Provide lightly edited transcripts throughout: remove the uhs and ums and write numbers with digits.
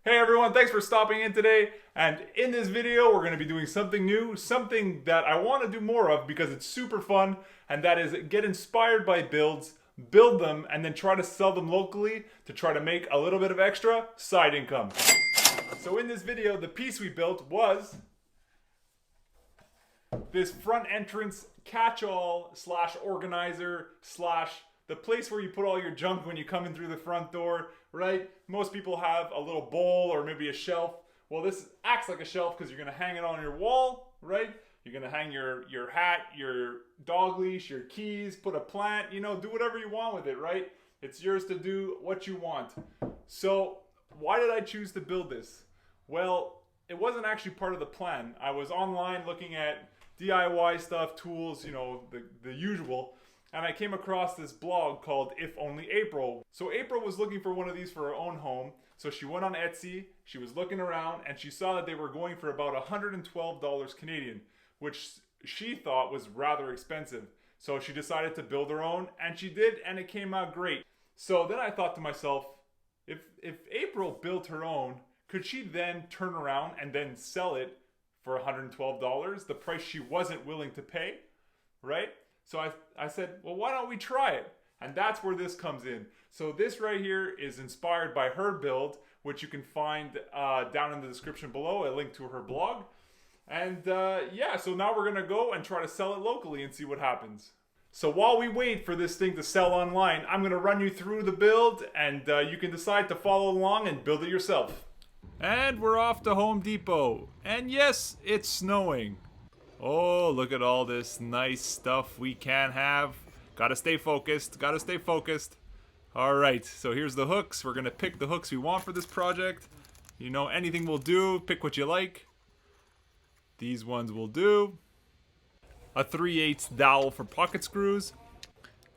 Hey everyone, thanks for stopping in today. And in this video, we're going to be doing something new, something that I want to do more of because it's super fun, and that is get inspired by builds, build them, and then try to sell them locally to try to make a little bit of extra side income. So in this video, the piece we built was this front entrance catch-all slash organizer slash the place where you put all your junk when you come in through the front door, right? Most people have a little bowl or maybe a shelf. Well, this acts like a shelf because you're going to hang it on your wall, right? You're going to hang your hat, your dog leash, your keys, put a plant, do whatever you want with it, right? It's yours to do what you want. So why did I choose to build this? Well, it wasn't actually part of the plan. I was online looking at DIY stuff, tools, the usual. And I came across this blog called If Only April. So April was looking for one of these for her own home. So she went on Etsy, she was looking around, and she saw that they were going for about $112 Canadian, which she thought was rather expensive. So she decided to build her own, and she did, and it came out great. So then I thought to myself, if April built her own, could she then turn around and then sell it for $112, the price she wasn't willing to pay, right? So I said, well, why don't we try it? And that's where this comes in. So this right here is inspired by her build, which you can find down in the description below, a link to her blog. And yeah, so now we're gonna go and try to sell it locally and see what happens. So while we wait for this thing to sell online, I'm gonna run you through the build, and you can decide to follow along and build it yourself. And we're off to Home Depot. And yes, it's snowing. Oh, look at all this nice stuff we can have. Gotta stay focused, gotta stay focused. Alright, so here's the hooks. We're gonna pick the hooks we want for this project. Anything will do, pick what you like. These ones will do. A 3/8 dowel for pocket screws.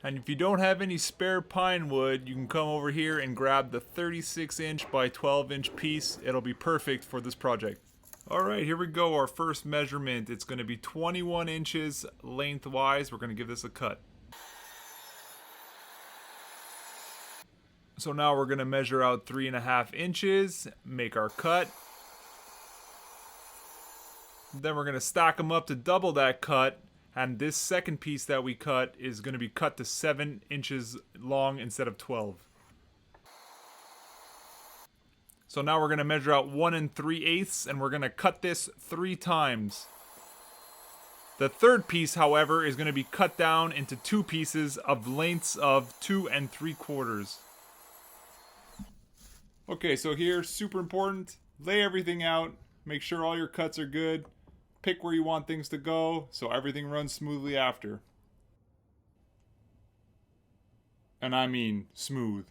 And if you don't have any spare pine wood, you can come over here and grab the 36-inch by 12-inch piece. It'll be perfect for this project. Alright, here we go, our first measurement. It's going to be 21 inches lengthwise. We're going to give this a cut. So now we're going to measure out 3.5 inches, make our cut. Then we're going to stack them up to double that cut. And this second piece that we cut is going to be cut to 7 inches long instead of 12. So now we're going to measure out 1 3/8 and we're going to cut this 3 times. The third piece, however, is going to be cut down into 2 pieces of lengths of 2 3/4. Okay, so here, super important, lay everything out, make sure all your cuts are good, pick where you want things to go so everything runs smoothly after. And I mean smooth.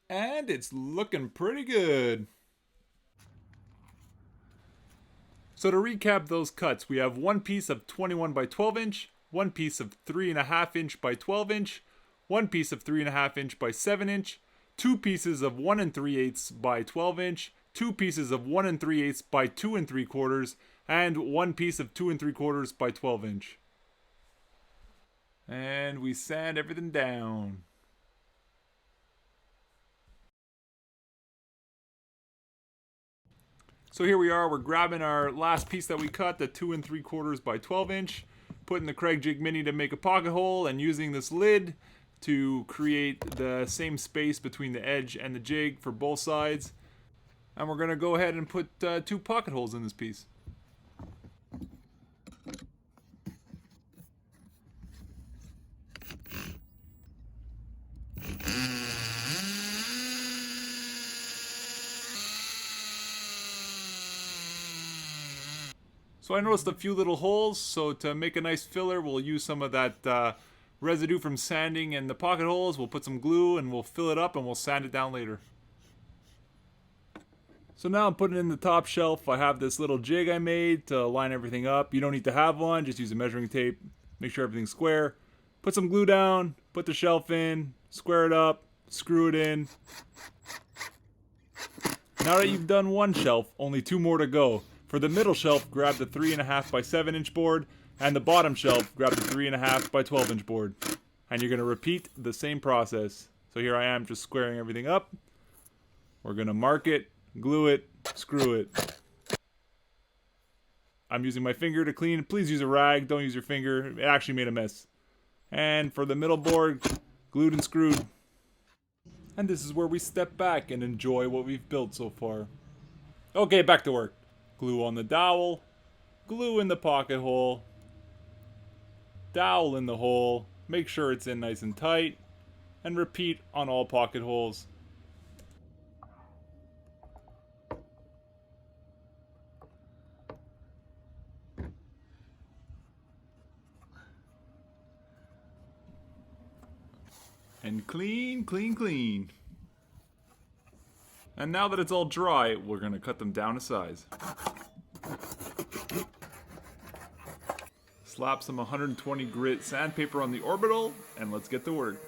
And it's looking pretty good. So to recap those cuts, we have one piece of 21 by 12 inch, one piece of 3.5 inch by 12 inch, one piece of 3.5 inch by 7 inch, 2 pieces of 1 3/8 by 12 inch, 2 pieces of 1 3/8 by 2 3/4, and 1 piece of 2 3/4 by 12 inch. And we sand everything down. So here we are, we're grabbing our last piece that we cut, the 2 3/4 by 12 inch, putting the Kreg Mini to make a pocket hole, and using this lid to create the same space between the edge and the jig for both sides. And we're going to go ahead and put 2 pocket holes in this piece. So I noticed a few little holes, so to make a nice filler, we'll use some of that residue from sanding in the pocket holes. We'll put some glue and we'll fill it up and we'll sand it down later. So now I'm putting in the top shelf. I have this little jig I made to line everything up. You don't need to have one, just use a measuring tape. Make sure everything's square. Put some glue down, put the shelf in, square it up, screw it in. Now that you've done one shelf, only 2 more to go. For the middle shelf, grab the 3.5 by 7 inch board, and the bottom shelf, grab the 3.5 by 12 inch board. And you're going to repeat the same process. So here I am just squaring everything up. We're gonna mark it, glue it, screw it. I'm using my finger to clean. Please use a rag, don't use your finger. It actually made a mess. And for the middle board, glued and screwed. And this is where we step back and enjoy what we've built so far. Okay, back to work. Glue on the dowel, glue in the pocket hole, dowel in the hole, make sure it's in nice and tight, and repeat on all pocket holes. And clean, clean, clean. And now that it's all dry, we're gonna cut them down to size. Slap some 120 grit sandpaper on the orbital, and let's get to work.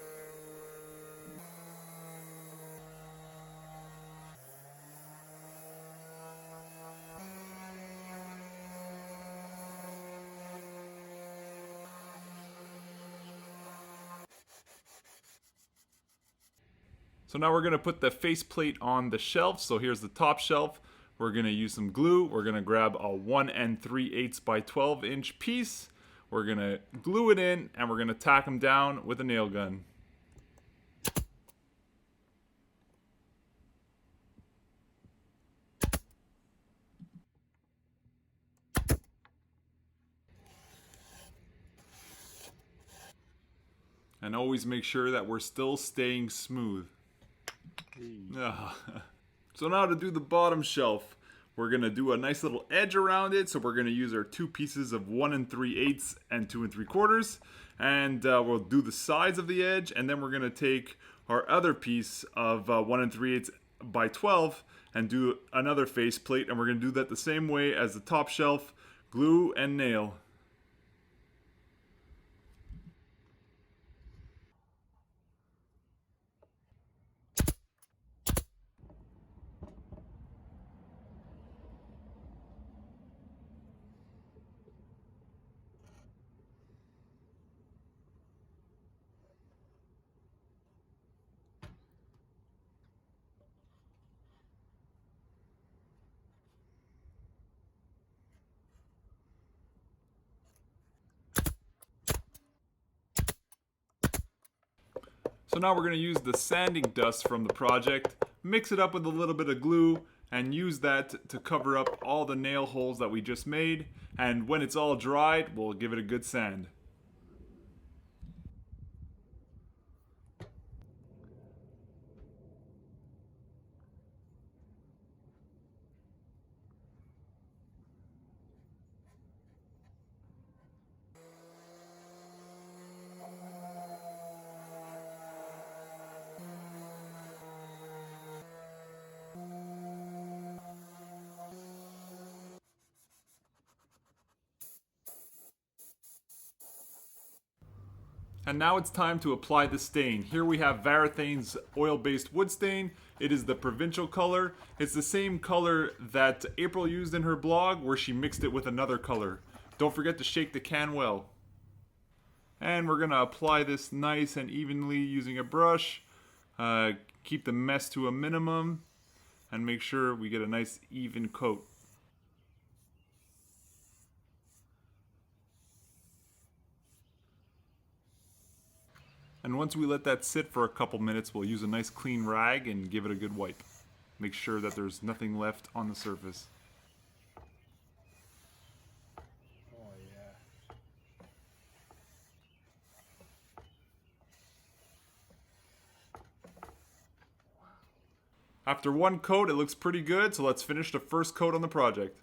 So now we're gonna put the faceplate on the shelf. So here's the top shelf. We're gonna use some glue. We're gonna grab a 1 3/8 by 12 inch piece. We're gonna glue it in, and we're gonna tack them down with a nail gun. And always make sure that we're still staying smooth. So now to do the bottom shelf, we're gonna do a nice little edge around it. So we're gonna use our two pieces of 1 3/8 and 2 3/4, and we'll do the sides of the edge, and then we're gonna take our other piece of 1 3/8 by 12 and do another face plate, and we're gonna do that the same way as the top shelf, glue and nail. So now we're going to use the sanding dust from the project, mix it up with a little bit of glue, and use that to cover up all the nail holes that we just made. And when it's all dried, we'll give it a good sand. And now it's time to apply the stain. Here we have Varathane's oil-based wood stain. It is the provincial color. It's the same color that April used in her blog, where she mixed it with another color. Don't forget to shake the can well. And we're gonna apply this nice and evenly using a brush. Keep the mess to a minimum and make sure we get a nice even coat. And once we let that sit for a couple minutes, we'll use a nice clean rag and give it a good wipe. Make sure that there's nothing left on the surface. Oh yeah. After one coat, it looks pretty good, so let's finish the first coat on the project.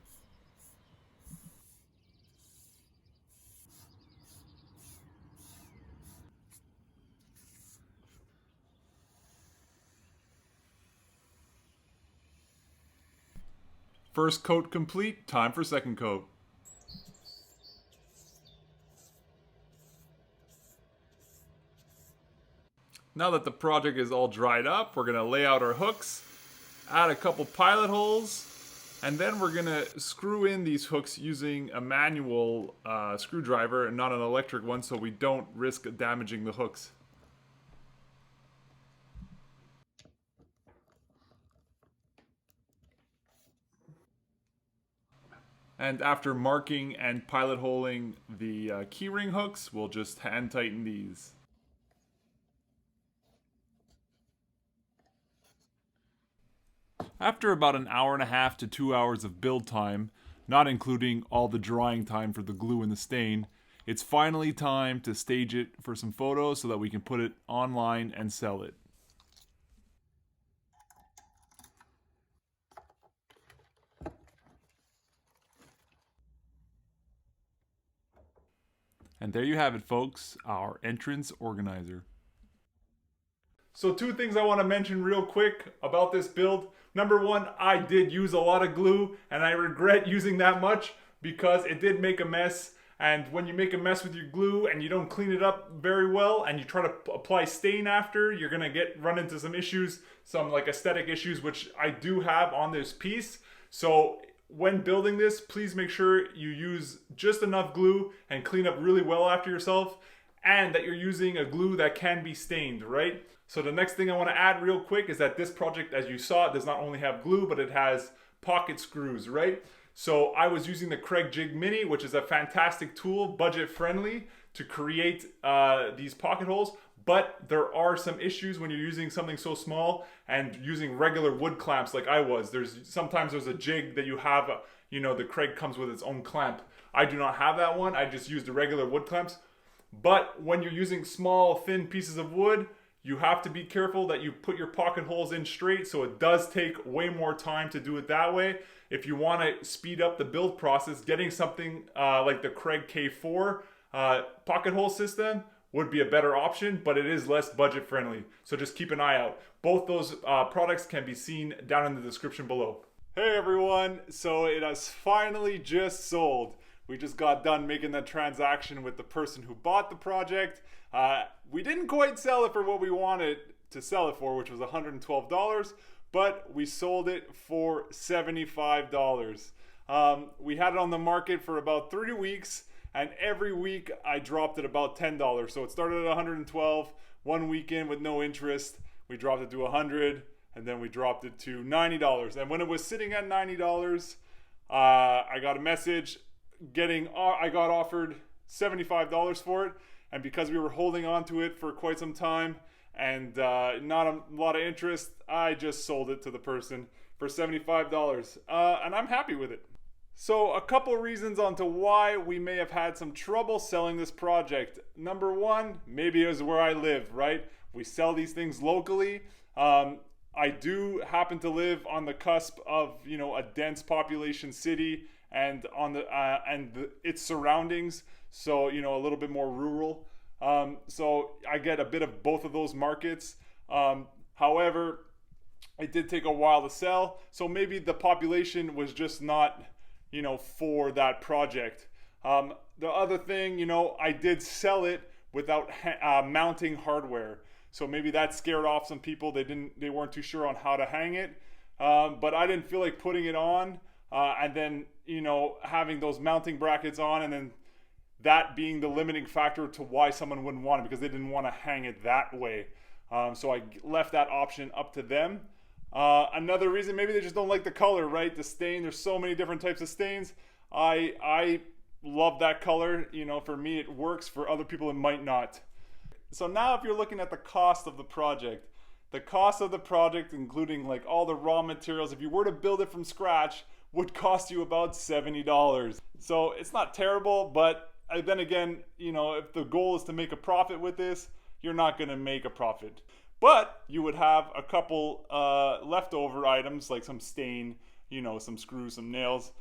First coat complete, time for second coat. Now that the project is all dried up, we're gonna lay out our hooks, add a couple pilot holes, and then we're gonna screw in these hooks using a manual screwdriver and not an electric one, so we don't risk damaging the hooks. And after marking and pilot holing the keyring hooks, we'll just hand tighten these. After about an hour and a half to 2 hours of build time, not including all the drying time for the glue and the stain, it's finally time to stage it for some photos so that we can put it online and sell it. And there you have it, folks, our entrance organizer. So 2 things I want to mention real quick about this build. Number 1, I did use a lot of glue and I regret using that much because it did make a mess. And when you make a mess with your glue and you don't clean it up very well and you try to apply stain after, you're going to run into some issues, some like aesthetic issues, which I do have on this piece. So when building this, please make sure you use just enough glue and clean up really well after yourself, and that you're using a glue that can be stained, right? So the next thing I want to add real quick is that this project, as you saw, does not only have glue, but it has pocket screws, right? So I was using the Kreg Mini, which is a fantastic tool, budget friendly, to create these pocket holes. But there are some issues when you're using something so small and using regular wood clamps like I was. Sometimes there's a jig that you have, the Kreg comes with its own clamp. I do not have that one. I just use the regular wood clamps. But when you're using small, thin pieces of wood, you have to be careful that you put your pocket holes in straight. So it does take way more time to do it that way. If you want to speed up the build process, getting something like the Kreg K4 pocket hole system would be a better option, but it is less budget friendly. So just keep an eye out. Both those products can be seen down in the description below. Hey everyone, so it has finally just sold. We just got done making that transaction with the person who bought the project. We didn't quite sell it for what we wanted to sell it for, which was $112, but we sold it for $75. We had it on the market for about 3 weeks, and every week I dropped it about $10. So it started at $112, 1 weekend with no interest. We dropped it to $100, and then we dropped it to $90. And when it was sitting at $90, I got a message I got offered $75 for it. And because we were holding on to it for quite some time and not a lot of interest, I just sold it to the person for $75. And I'm happy with it. So a couple reasons onto why we may have had some trouble selling this project. Number 1, maybe it was where I live, right? We sell these things locally. I do happen to live on the cusp of, a dense population city and on its surroundings. So, a little bit more rural. So I get a bit of both of those markets. However, it did take a while to sell. So maybe the population was just not, for that project. The other thing, I did sell it without mounting hardware. So maybe that scared off some people. They weren't too sure on how to hang it. But I didn't feel like putting it on and then, having those mounting brackets on, and then that being the limiting factor to why someone wouldn't want it, because they didn't want to hang it that way. So I left that option up to them. Another reason, maybe they just don't like the color, right? The stain, there's so many different types of stains. I love that color. For me it works. For other people it might not. So now if you're looking at the cost of the project, including like all the raw materials, if you were to build it from scratch, would cost you about $70. So it's not terrible, but then again, if the goal is to make a profit with this, you're not going to make a profit. But you would have a couple leftover items like some stain, some screws, some nails.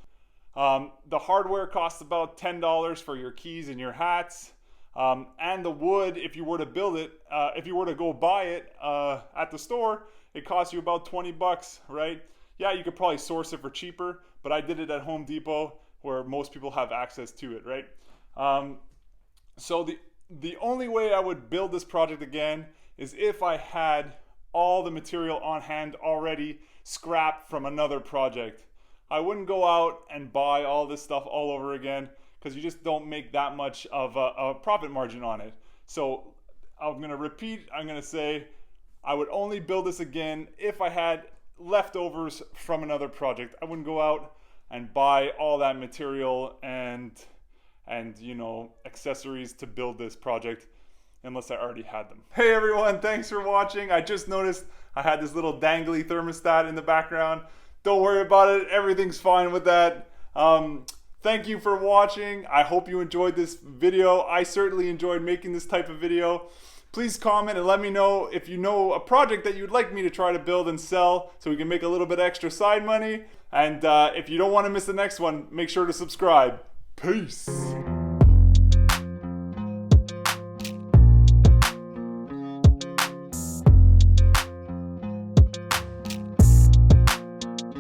The hardware costs about $10 for your keys and your hats. And the wood, if you were to build it, if you were to go buy it at the store, it costs you about $20, right? Yeah, you could probably source it for cheaper, but I did it at Home Depot where most people have access to it, right? So the only way I would build this project again is if I had all the material on hand already scrapped from another project. I wouldn't go out and buy all this stuff all over again, because you just don't make that much of a profit margin on it. So I'm going to say I would only build this again if I had leftovers from another project. I wouldn't go out and buy all that material and you know, accessories to build this project unless I already had them. Hey everyone, thanks for watching. I just noticed I had this little dangly thermostat in the background. Don't worry about it, everything's fine with that. Thank you for watching. I hope you enjoyed this video. I certainly enjoyed making this type of video. Please comment and let me know if you know a project that you'd like me to try to build and sell so we can make a little bit extra side money. And if you don't want to miss the next one, make sure to subscribe. Peace.